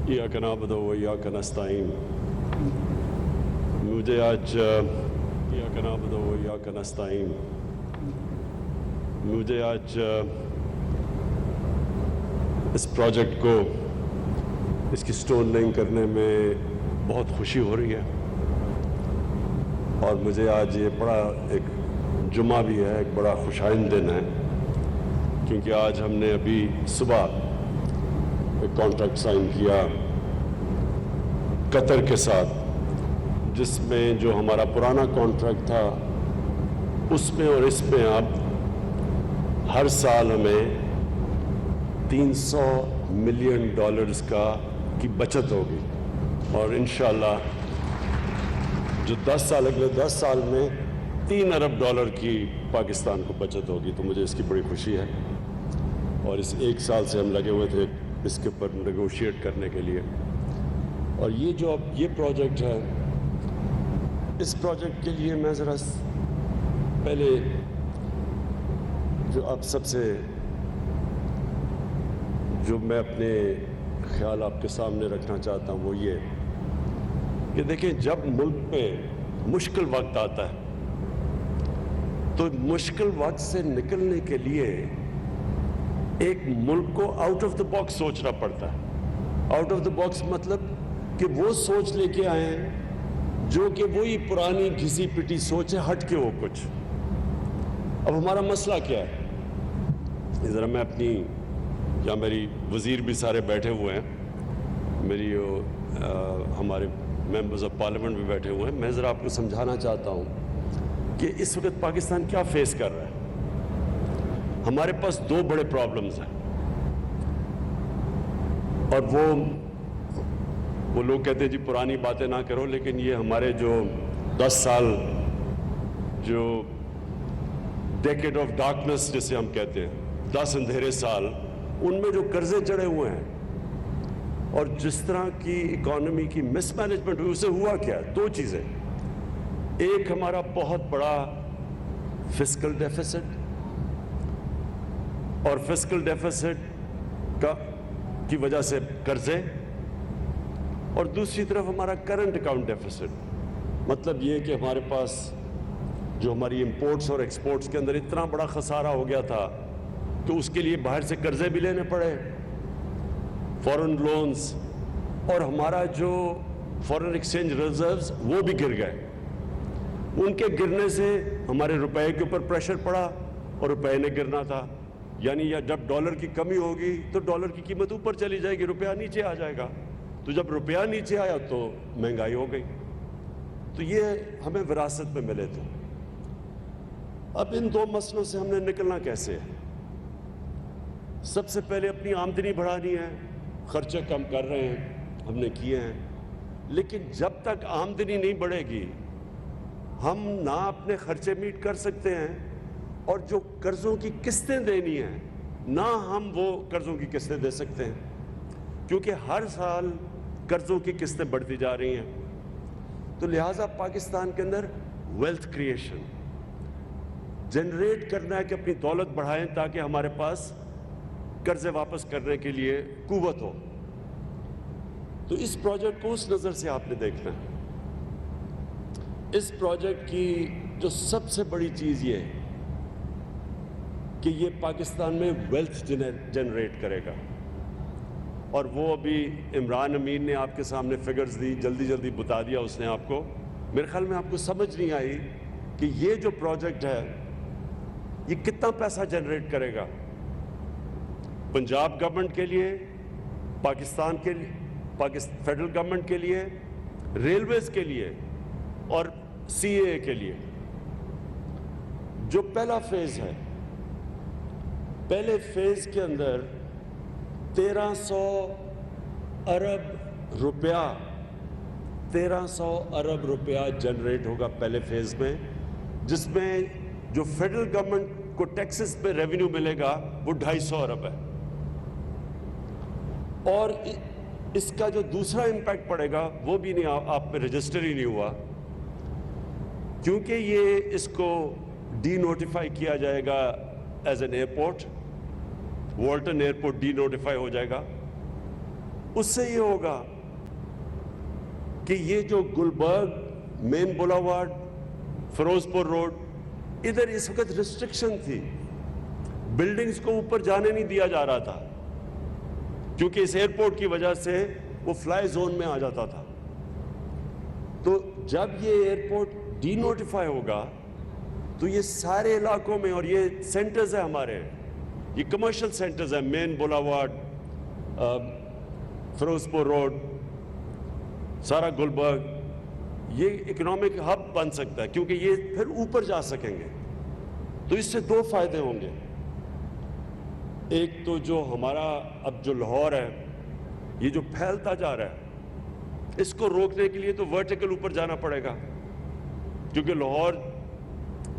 इय्याका नअबुदु व इय्याका नस्तईन। मुझे आज इय्याका नअबुदु व इय्याका नस्तईन। मुझे आज इस प्रोजेक्ट को, इसकी स्टोन लेइंग करने में बहुत खुशी हो रही है और मुझे आज ये बड़ा एक जुमा भी है, एक बड़ा खुशाइन दिन है, क्योंकि आज हमने अभी सुबह एक कॉन्ट्रैक्ट साइन किया कतर के साथ, जिसमें जो हमारा पुराना कॉन्ट्रैक्ट था उसमें और इसमें अब हर साल हमें $300 मिलियन की बचत होगी और इंशाअल्लाह जो 10 साल, अगले 10 साल में $3 अरब की पाकिस्तान को बचत होगी। तो मुझे इसकी बड़ी खुशी है और इस एक साल से हम लगे हुए थे इसके ऊपर नेगोशिएट करने के लिए। और ये जो अब ये प्रोजेक्ट है, इस प्रोजेक्ट के लिए मैं ज़रा पहले जो आप सबसे जो मैं अपने ख्याल आपके सामने रखना चाहता हूँ वो ये कि देखें, जब मुल्क पे मुश्किल वक्त आता है तो मुश्किल वक्त से निकलने के लिए एक मुल्क को आउट ऑफ द बॉक्स सोचना पड़ता है। आउट ऑफ द बॉक्स मतलब कि वो सोच लेके आए हैं जो कि वही पुरानी घिसी पिटी सोच है, हट के वो कुछ। अब हमारा मसला क्या है, ज़रा मैं अपनी, या मेरी वज़ीर भी सारे बैठे हुए हैं, मेरी हमारे मेंबर्स ऑफ पार्लियामेंट भी बैठे हुए हैं, मैं ज़रा आपको समझाना चाहता हूँ कि इस वक्त पाकिस्तान क्या फेस कर रहा है। हमारे पास 2 बड़े प्रॉब्लम्स हैं और वो लोग कहते हैं जी पुरानी बातें ना करो, लेकिन ये हमारे जो 10 साल जो डेकेड ऑफ डार्कनेस जिसे हम कहते हैं, 10 अंधेरे साल, उनमें जो कर्जे चढ़े हुए हैं और जिस तरह की इकोनॉमी की मिसमैनेजमेंट हुई, उससे हुआ क्या? 2 चीज़ें। एक हमारा बहुत बड़ा फिस्कल डेफिसिट, और फिस्कल डेफिसिट की वजह से कर्जे, और दूसरी तरफ हमारा करंट अकाउंट डेफिसिट। मतलब ये कि हमारे पास जो हमारी इंपोर्ट्स और एक्सपोर्ट्स के अंदर इतना बड़ा खसारा हो गया था कि उसके लिए बाहर से कर्जे भी लेने पड़े, फॉरेन लोन्स, और हमारा जो फॉरेन एक्सचेंज रिजर्व्स वो भी गिर गए। उनके गिरने से हमारे रुपए के ऊपर प्रेशर पड़ा और रुपए ने गिरना था, यानी या जब डॉलर की कमी होगी तो डॉलर की कीमत ऊपर चली जाएगी, रुपया नीचे आ जाएगा। तो जब रुपया नीचे आया तो महंगाई हो गई। तो ये हमें विरासत में मिले थे। अब इन 2 मसलों से हमने निकलना कैसे है? सबसे पहले अपनी आमदनी बढ़ानी है, खर्चे कम कर रहे हैं, हमने किए हैं, लेकिन जब तक आमदनी नहीं बढ़ेगी हम ना अपने खर्चे मीट कर सकते हैं और जो कर्जों की किस्तें देनी हैं ना हम वो कर्जों की किस्तें दे सकते हैं, क्योंकि हर साल कर्जों की किस्तें बढ़ती जा रही हैं। तो लिहाजा पाकिस्तान के अंदर वेल्थ क्रिएशन जनरेट करना है कि अपनी दौलत बढ़ाएं ताकि हमारे पास कर्जे वापस करने के लिए कुव्वत हो। तो इस प्रोजेक्ट को उस नज़र से आपने देखना है। इस प्रोजेक्ट की जो सबसे बड़ी चीज़ ये है कि ये पाकिस्तान में वेल्थ जनरेट करेगा, और वो अभी इमरान अमीन ने आपके सामने फिगर्स दी, जल्दी जल्दी बता दिया उसने आपको। मेरे ख्याल में आपको समझ नहीं आई कि ये जो प्रोजेक्ट है ये कितना पैसा जनरेट करेगा पंजाब गवर्नमेंट के लिए, पाकिस्तान के लिए, फेडरल गवर्नमेंट के लिए, रेलवेज के लिए और सीए के लिए। जो पहला फेज है, पहले फेज के अंदर 1300 अरब रुपया 1300 अरब रुपया जनरेट होगा पहले फेज में, जिसमें जो फेडरल गवर्नमेंट को टैक्सेस पे रेवेन्यू मिलेगा वो 250 अरब है। और इसका जो दूसरा इंपैक्ट पड़ेगा वो भी नहीं आप में रजिस्टर ही नहीं हुआ, क्योंकि ये इसको डी नोटिफाई किया जाएगा as an airport. Walton airport denotify हो जाएगा اس سے یہ ہوگا کہ یہ جو گلبرگ مین بولاوارڈ فیروز پور روڈ ادھر اس وقت ریسٹرکشن تھی, بلڈنگز کو اوپر جانے نہیں دیا جا رہا تھا کیونکہ اس ایئرپورٹ کی وجہ سے وہ فلائی زون میں آ جاتا تھا. تو جب یہ ایئرپورٹ ڈی نوٹیفائی ہوگا تو یہ سارے علاقوں میں, اور یہ سینٹرز ہیں ہمارے, یہ کمرشل سینٹرز ہیں, مین بولاوارڈ, فیروز پور روڈ, سارا گلبرگ, یہ اکنامک ہب بن سکتا ہے کیونکہ یہ پھر اوپر جا سکیں گے. تو اس سے دو فائدے ہوں گے. ایک تو جو ہمارا اب جو لاہور ہے یہ جو پھیلتا جا رہا ہے, اس کو روکنے کے لیے تو ورٹیکل اوپر جانا پڑے گا, کیونکہ لاہور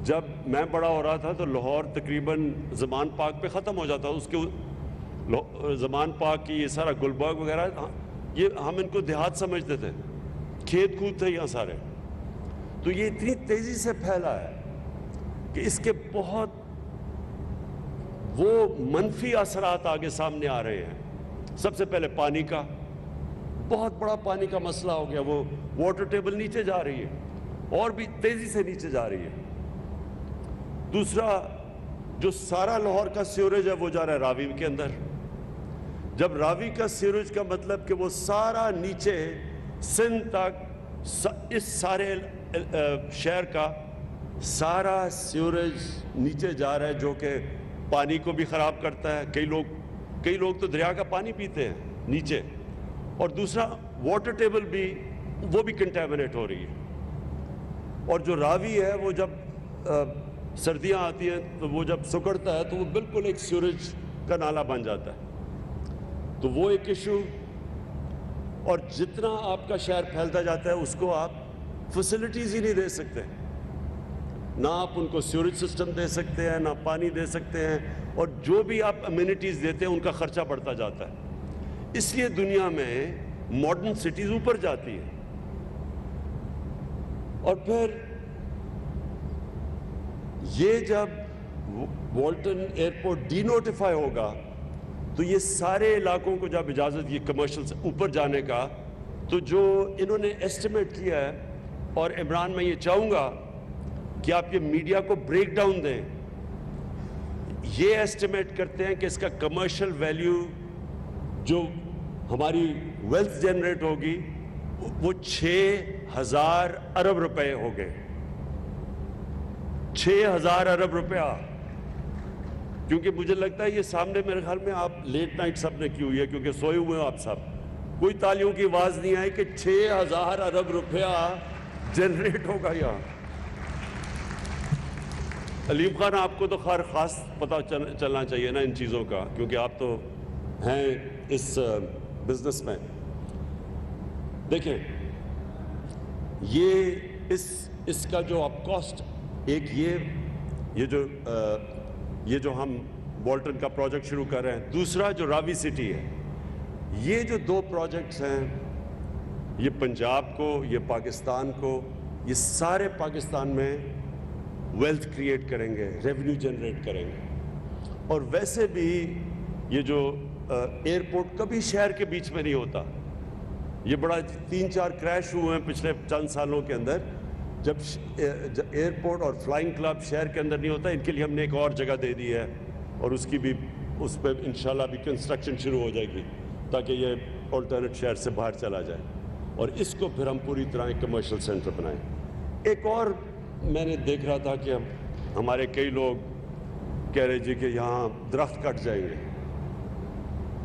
جب میں بڑا ہو رہا تھا تو لاہور تقریباً زمان پارک پہ ختم ہو جاتا, اس کے زمان پارک کی یہ سارا گلبرگ وغیرہ, یہ ہم ان کو دیہات سمجھتے تھے, کھیت کود تھے یہاں سارے. تو یہ اتنی تیزی سے پھیلا ہے کہ اس کے بہت وہ منفی اثرات آگے سامنے آ رہے ہیں. سب سے پہلے پانی کا, بہت بڑا پانی کا مسئلہ ہو گیا, وہ واٹر ٹیبل نیچے جا رہی ہے اور بھی تیزی سے نیچے جا رہی ہے. دوسرا, جو سارا لاہور کا سیوریج ہے وہ جا رہا ہے راوی کے اندر. جب راوی کا سیوریج کا مطلب کہ وہ سارا نیچے سندھ تک, اس سارے شہر کا سارا سیوریج نیچے جا رہا ہے, جو کہ پانی کو بھی خراب کرتا ہے. کئی لوگ تو دریا کا پانی پیتے ہیں نیچے. اور دوسرا واٹر ٹیبل بھی, وہ بھی کنٹامنیٹ ہو رہی ہے. اور جو راوی ہے وہ جب سردیاں آتی ہیں تو وہ جب سکڑتا ہے تو وہ بالکل ایک سیوریج کا نالا بن جاتا ہے. تو وہ ایک ایشو. اور جتنا آپ کا شہر پھیلتا جاتا ہے اس کو آپ فیسلٹیز ہی نہیں دے سکتے, نہ آپ ان کو سیوریج سسٹم دے سکتے ہیں, نہ پانی دے سکتے ہیں, اور جو بھی آپ امینٹیز دیتے ہیں ان کا خرچہ بڑھتا جاتا ہے. اس لیے دنیا میں ماڈرن سٹیز اوپر جاتی ہیں. اور پھر یہ جب والٹن ایئرپورٹ ڈی نوٹیفائی ہوگا تو یہ سارے علاقوں کو جب اجازت یہ کمرشل سے اوپر جانے کا, تو جو انہوں نے ایسٹیمیٹ کیا ہے, اور عمران میں یہ چاہوں گا کہ آپ یہ میڈیا کو بریک ڈاؤن دیں, یہ ایسٹیمیٹ کرتے ہیں کہ اس کا کمرشل ویلیو جو ہماری ویلتھ جنریٹ ہوگی وہ 6,000 ارب روپے ہو گئے. 6,000 ارب روپیہ. کیونکہ مجھے لگتا ہے یہ سامنے میرے خیال میں آپ لیٹ نائٹ سب نے کی ہوئی ہے, کیونکہ سوئے ہوئے ہو آپ سب, کوئی تالیوں کی آواز نہیں آئی کہ 6,000 ارب روپیہ جنریٹ ہوگا یہاں. علیم خان, آپ کو تو خیر خاص پتہ چلنا چاہیے نا ان چیزوں کا, کیونکہ آپ تو ہیں اس بزنس میں. دیکھیں, یہ اس کا جو آپ کاسٹ, ایک یہ جو ہم والٹن کا پروجیکٹ شروع کر رہے ہیں, دوسرا جو راوی سٹی ہے, یہ جو دو پروجیکٹس ہیں یہ پنجاب کو, یہ پاکستان کو, یہ سارے پاکستان میں ویلتھ کریٹ کریں گے, ریونیو جنریٹ کریں گے. اور ویسے بھی یہ جو ایئرپورٹ کبھی شہر کے بیچ میں نہیں ہوتا, یہ بڑا 3-4 کریش ہوئے ہیں پچھلے چند سالوں کے اندر, جب ایئرپورٹ اور فلائنگ کلب شہر کے اندر نہیں ہوتا. ان کے لیے ہم نے ایک اور جگہ دے دی ہے, اور اس پہ انشاءاللہ بھی کنسٹرکشن شروع ہو جائے گی تاکہ یہ آلٹرنیٹ شہر سے باہر چلا جائے, اور اس کو پھر ہم پوری طرح ایک کمرشل سینٹر بنائیں. ایک اور میں نے دیکھ رہا تھا کہ ہمارے کئی لوگ کہہ رہے جی کہ یہاں درخت کٹ جائیں گے,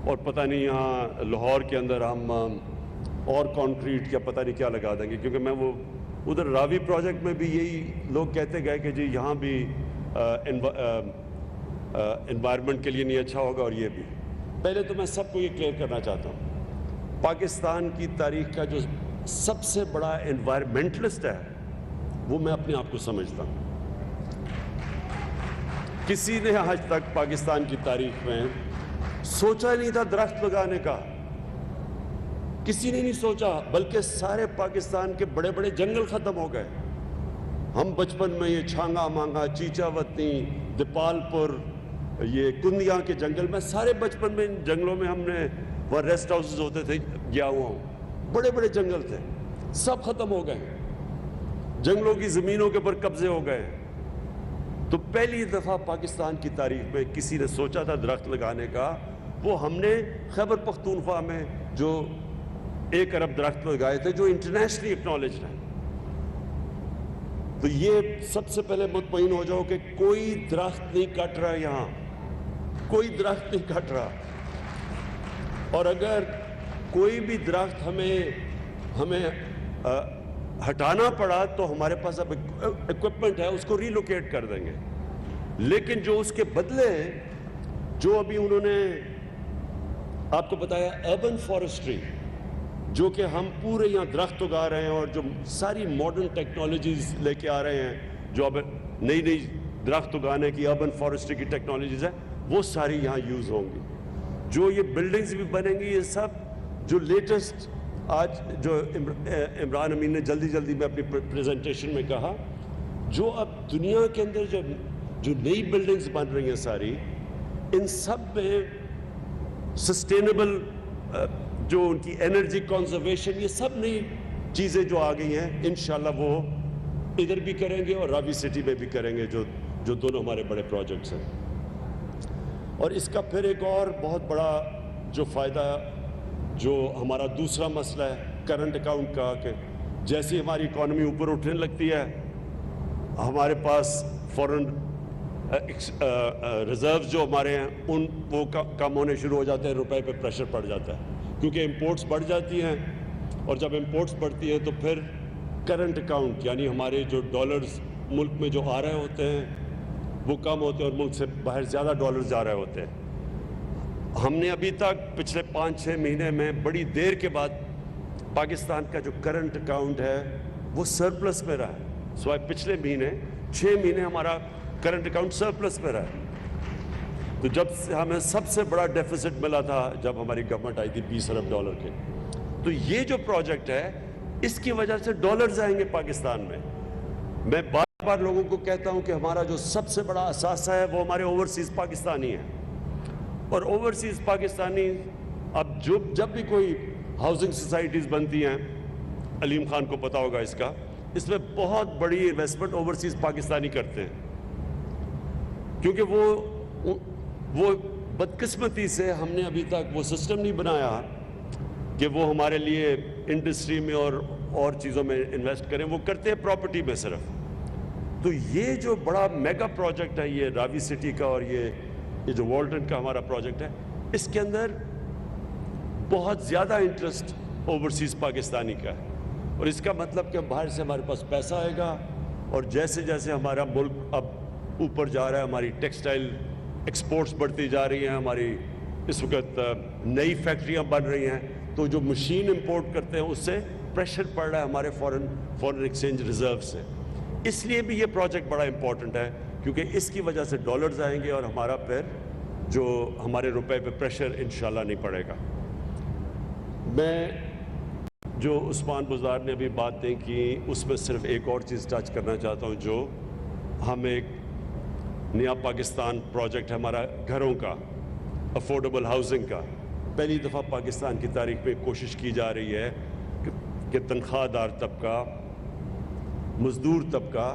اور پتہ نہیں یہاں لاہور کے اندر ہم اور کنکریٹ یا پتہ نہیں کیا لگا دیں گے. کیونکہ میں وہ ادھر راوی پروجیکٹ میں بھی یہی لوگ کہتے گئے کہ جی یہاں بھی انوائرمنٹ کے لیے نہیں اچھا ہوگا, اور یہ بھی. پہلے تو میں سب کو یہ کلیئر کرنا چاہتا ہوں, پاکستان کی تاریخ کا جو سب سے بڑا انوائرمنٹلسٹ ہے وہ میں اپنے آپ کو سمجھتا ہوں. کسی نے آج تک پاکستان کی تاریخ میں سوچا نہیں تھا درخت لگانے کا, کسی نے نہیں سوچا, بلکہ سارے پاکستان کے بڑے بڑے جنگل ختم ہو گئے. ہم بچپن میں یہ چھانگا مانگا, چیچا وطنی, دیپال پور, یہ کندیاں کے جنگل میں, سارے بچپن میں ان جنگلوں میں ہم نے वहाँ रेस्ट हाउसेज होते थे, गया हुआ हूँ, बड़े बड़े जंगल थे, सब खत्म हो गए, जंगलों की ज़मीनों के ऊपर कब्जे हो गए। तो पहली दफ़ा पाकिस्तान की तारीख में किसी ने सोचा था दरख्त लगाने का, वो हमने खैबर पख्तूनख्वा में जो 1 अरब दरख्त लगाए थे, जो इंटरनेशनली एक्नॉलेज्ड है। तो ये सबसे पहले मुतमईन हो जाओ कि कोई दरख्त नहीं कट रहा, यहाँ कोई दरख्त नहीं कट रहा। और अगर कोई भी दरख्त हमें हटाना पड़ा तो हमारे पास अब इक्विपमेंट है, उसको रिलोकेट कर देंगे। लेकिन जो उसके बदले, जो अभी उन्होंने आपको बताया अर्बन फॉरेस्ट्री, जो कि हम पूरे यहाँ दरख्त उगा रहे हैं और जो सारी मॉडर्न टेक्नोलॉजीज लेके आ रहे हैं, जो अब नई नई दरख्त उगाने की अर्बन फॉरेस्ट्री की टेक्नोलॉजीज है, वो सारी यहाँ यूज़ होंगी। जो ये बिल्डिंग्स भी बनेंगी, ये सब जो लेटेस्ट आज जो इमरान अमीन ने जल्दी में अपनी प्रेजेंटेशन में कहा, जो अब दुनिया के अंदर जो नई बिल्डिंग्स बन रही हैं सारी, इन सब में सस्टेनेबल जो उनकी एनर्जी कंजर्वेशन, ये सब नई चीज़ें जो आ गई हैं, इंशाल्लाह वो इधर भी करेंगे और रावी सिटी में भी करेंगे, जो दोनों हमारे बड़े प्रोजेक्ट्स हैं। और इसका फिर एक और बहुत बड़ा जो फ़ायदा, जो हमारा दूसरा मसला है करंट अकाउंट का, कि जैसे हमारी इकॉनमी ऊपर उठने लगती है, हमारे पास फॉरेन रिजर्व जो हमारे हैं वो कम होने शुरू हो जाते हैं, रुपए पे प्रेशर पड़ जाता है, क्योंकि इंपोर्ट्स बढ़ जाती हैं। और जब इंपोर्ट्स बढ़ती हैं तो फिर करंट अकाउंट, यानी हमारे जो डॉलर्स मुल्क में जो आ रहे होते हैं वो कम होते हैं और मुल्क से बाहर ज़्यादा डॉलर्स जा रहे होते हैं। हमने अभी तक पिछले 5-6 महीने में बड़ी देर के बाद पाकिस्तान का जो करंट अकाउंट है वो सरप्लस में रहा है। सो पिछले महीने 6 महीने हमारा करंट अकाउंट सरप्लस में रहा है। तो जब से हमें सबसे बड़ा डेफिसिट मिला था जब हमारी गवर्नमेंट आई थी $20 अरब के, तो ये जो प्रोजेक्ट है इसकी वजह से डॉलर्स आएंगे पाकिस्तान में। मैं बार बार लोगों को कहता हूं कि हमारा जो सबसे बड़ा असासा है वो हमारे ओवरसीज पाकिस्तानी हैं। और ओवरसीज पाकिस्तानी अब जब भी कोई हाउसिंग सोसाइटीज़ बनती हैं, अलीम खान को पता होगा इसका, इसमें बहुत बड़ी इन्वेस्टमेंट ओवरसीज पाकिस्तानी करते हैं, क्योंकि वो बदकिस्मती से हमने अभी तक वो सिस्टम नहीं बनाया कि वो हमारे लिए इंडस्ट्री में और चीज़ों में इन्वेस्ट करें। वो करते हैं प्रॉपर्टी में सिर्फ। तो ये जो बड़ा मेगा प्रोजेक्ट है, ये रावी सिटी का और ये जो वॉल्टन का हमारा प्रोजेक्ट है, इसके अंदर बहुत ज़्यादा इंटरेस्ट ओवरसीज़ पाकिस्तानी का है। और इसका मतलब कि बाहर से हमारे पास पैसा आएगा, और जैसे जैसे हमारा मुल्क अब ऊपर जा रहा है, हमारी टेक्सटाइल एक्सपोर्ट्स बढ़ती जा रही हैं, हमारी इस वक्त नई फैक्ट्रियां बन रही हैं, तो जो मशीन इंपोर्ट करते हैं उससे प्रेशर पड़ रहा है हमारे फॉरेन एक्सचेंज रिजर्व से। इसलिए भी ये प्रोजेक्ट बड़ा इंपॉर्टेंट है, क्योंकि इसकी वजह से डॉलर्स आएंगे और हमारा फिर जो हमारे रुपए पे प्रेशर इंशाल्लाह नहीं पड़ेगा। मैं जो उस्मान बुज़दार ने अभी बातें की, उसमें सिर्फ एक और चीज़ टच करना चाहता हूँ। जो हम एक नया पाकिस्तान प्रोजेक्ट है हमारा घरों का, अफोर्डेबल हाउसिंग का, पहली दफ़ा पाकिस्तान की तारीख में कोशिश की जा रही है कि तनख्वाहदार तबका, मज़दूर तबका,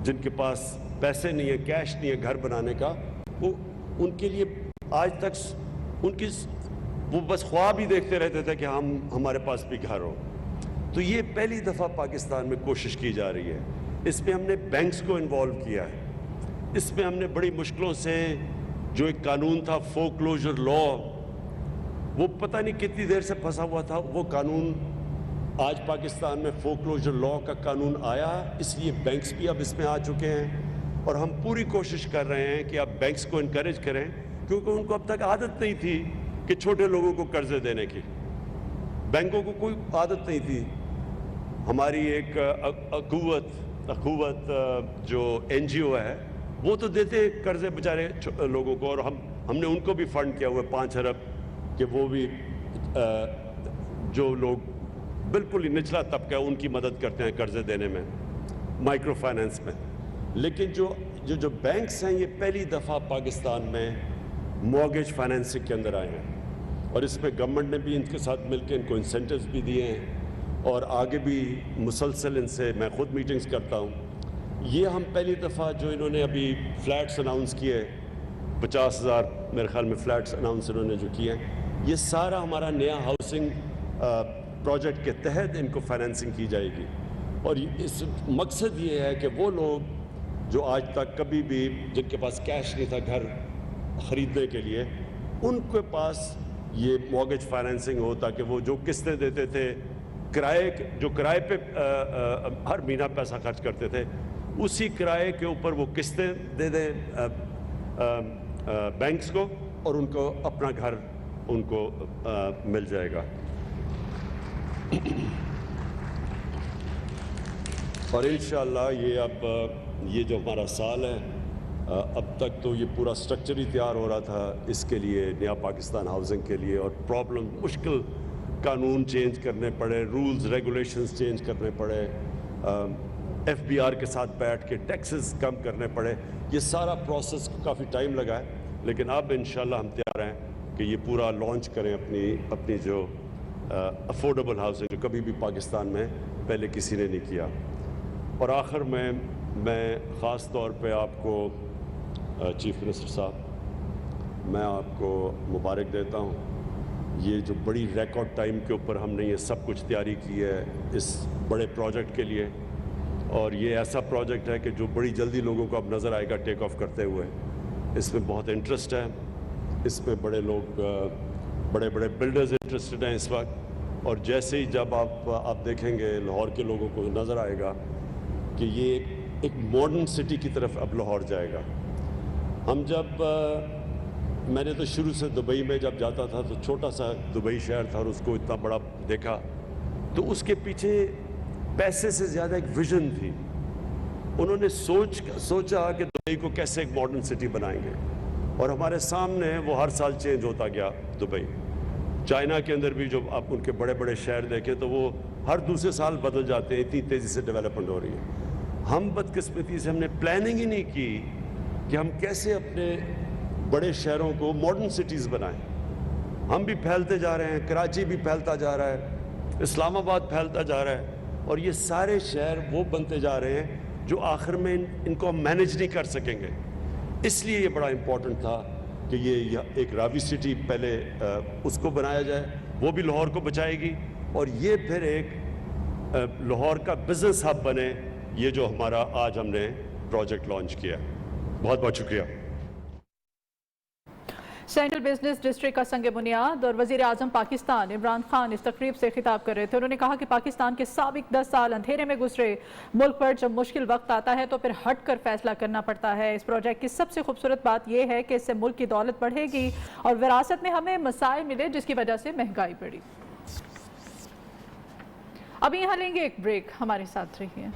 जिनके पास पैसे नहीं है, कैश नहीं है घर बनाने का, वो उनके लिए आज तक वो बस ख्वाब ही देखते रहते थे कि हमारे पास भी घर हो। तो ये पहली दफ़ा पाकिस्तान में कोशिश की जा रही है। इसमें हमने बैंक्स को इन्वॉल्व किया है। इसमें हमने बड़ी मुश्किलों से जो एक कानून था फोरक्लोजर लॉ, वो पता नहीं कितनी देर से फंसा हुआ था, वो कानून आज पाकिस्तान में फोरक्लोजर लॉ का कानून आया, इसलिए बैंक्स भी अब इसमें आ चुके हैं। और हम पूरी कोशिश कर रहे हैं कि आप बैंक्स को इनकरेज करें, क्योंकि उनको अब तक आदत नहीं थी कि छोटे लोगों को कर्जे देने की, बैंकों को कोई आदत नहीं थी। हमारी एक अखुवत जो NGO है वो तो देते कर्जे बेचारे लोगों को, और हमने उनको भी फंड किया हुआ है 5 अरब, कि वो भी जो लोग बिल्कुल ही निचला तबका है उनकी मदद करते हैं कर्जे देने में, माइक्रो फाइनेंस में। लेकिन जो बैंक्स हैं, ये पहली दफ़ा पाकिस्तान में मॉर्गेज फाइनेंसिंग के अंदर आए हैं। اور اس پہ گورنمنٹ نے بھی ان کے ساتھ مل کے ان کو انسینٹیوز بھی دیے ہیں اور آگے بھی مسلسل ان سے میں خود میٹنگز کرتا ہوں۔ یہ ہم پہلی دفعہ جو انہوں نے ابھی فلیٹس اناؤنس کیے 50,000 میرے خیال میں فلیٹس اناؤنس انہوں نے جو کیے ہیں، یہ سارا ہمارا نیا ہاؤسنگ پروجیکٹ کے تحت ان کو فائنینسنگ کی جائے گی۔ اور اس مقصد یہ ہے کہ وہ لوگ جو آج تک کبھی بھی جن کے پاس کیش نہیں تھا گھر خریدنے کے لیے، ان کے پاس یہ مورگیج فائنینسنگ ہو، تاکہ وہ جو قسطیں دیتے تھے جو کرائے پہ ہر مہینہ پیسہ خرچ کرتے تھے، اسی کرائے کے اوپر وہ قسطیں دے دیں بینکس کو، اور ان کو اپنا گھر ان کو مل جائے گا۔ اور انشاءاللہ یہ جو ہمارا سال ہے، اب تک تو یہ پورا سٹرکچر ہی تیار ہو رہا تھا اس کے لیے، نیا پاکستان ہاؤسنگ کے لیے، اور پرابلم مشکل قانون چینج کرنے پڑے، رولز ریگولیشنز چینج کرنے پڑے، ایف بی آر کے ساتھ بیٹھ کے ٹیکسز کم کرنے پڑے، یہ سارا پروسیس کافی ٹائم لگا ہے، لیکن اب انشاءاللہ ہم تیار ہیں کہ یہ پورا لانچ کریں اپنی جو افورڈیبل ہاؤسنگ، جو کبھی بھی پاکستان میں پہلے کسی نے نہیں کیا۔ اور آخر میں خاص طور پہ آپ کو چیف منسٹر صاحب، میں آپ کو مبارک دیتا ہوں، یہ جو بڑی ریکارڈ ٹائم کے اوپر ہم نے یہ سب کچھ تیاری کی ہے اس بڑے پروجیکٹ کے لیے، اور یہ ایسا پروجیکٹ ہے کہ جو بڑی جلدی لوگوں کو اب نظر آئے گا ٹیک آف کرتے ہوئے۔ اس میں بہت انٹرسٹ ہے، اس میں بڑے لوگ بڑے بلڈرز انٹرسٹڈ ہیں اس وقت، اور جیسے ہی جب آپ دیکھیں گے لاہور کے لوگوں کو نظر آئے گا کہ یہ ایک ماڈرن سٹی کی طرف اب لاہور جائے گا۔ میں نے تو شروع سے دبئی میں جب جاتا تھا تو چھوٹا سا دبئی شہر تھا، اور اس کو اتنا بڑا دیکھا تو اس کے پیچھے پیسے سے زیادہ ایک ویژن تھی۔ انہوں نے سوچا کہ دبئی کو کیسے ایک ماڈرن سٹی بنائیں گے، اور ہمارے سامنے وہ ہر سال چینج ہوتا گیا دبئی۔ چائنا کے اندر بھی جو آپ ان کے بڑے شہر دیکھیں تو وہ ہر دوسرے سال بدل جاتے ہیں، اتنی تیزی سے ڈیولپمنٹ ہو رہی ہے۔ ہم بدقسمتی سے ہم نے پلاننگ ہی نہیں کی کہ ہم کیسے اپنے بڑے شہروں کو ماڈرن سٹیز بنائیں۔ ہم بھی پھیلتے جا رہے ہیں، کراچی بھی پھیلتا جا رہا ہے، اسلام آباد پھیلتا جا رہا ہے، اور یہ سارے شہر وہ بنتے جا رہے ہیں جو آخر میں ان کو ہم مینیج نہیں کر سکیں گے۔ اس لیے یہ بڑا امپورٹنٹ تھا کہ یہ ایک راوی سٹی پہلے اس کو بنایا جائے، وہ بھی لاہور کو بچائے گی، اور یہ پھر ایک لاہور کا بزنس ہب بنے، یہ جو ہمارا آج ہم نے پروجیکٹ لانچ کیا۔ بہت بہت شکریہ۔ سینٹرل بزنس ڈسٹرکٹ کا سنگ بنیاد اور وزیر اعظم پاکستان عمران خان اس تقریب سے خطاب کر رہے تھے۔ انہوں نے کہا کہ پاکستان کے سابق 10 سال اندھیرے میں گزرے، ملک پر جب مشکل وقت آتا ہے تو پھر ہٹ کر فیصلہ کرنا پڑتا ہے۔ اس پروجیکٹ کی سب سے خوبصورت بات یہ ہے کہ اس سے ملک کی دولت بڑھے گی اور وراثت میں ہمیں مسائل ملے جس کی وجہ سے مہنگائی بڑھی۔ ابھی یہاں لیں گے ایک بریک، ہمارے ساتھ رہیے۔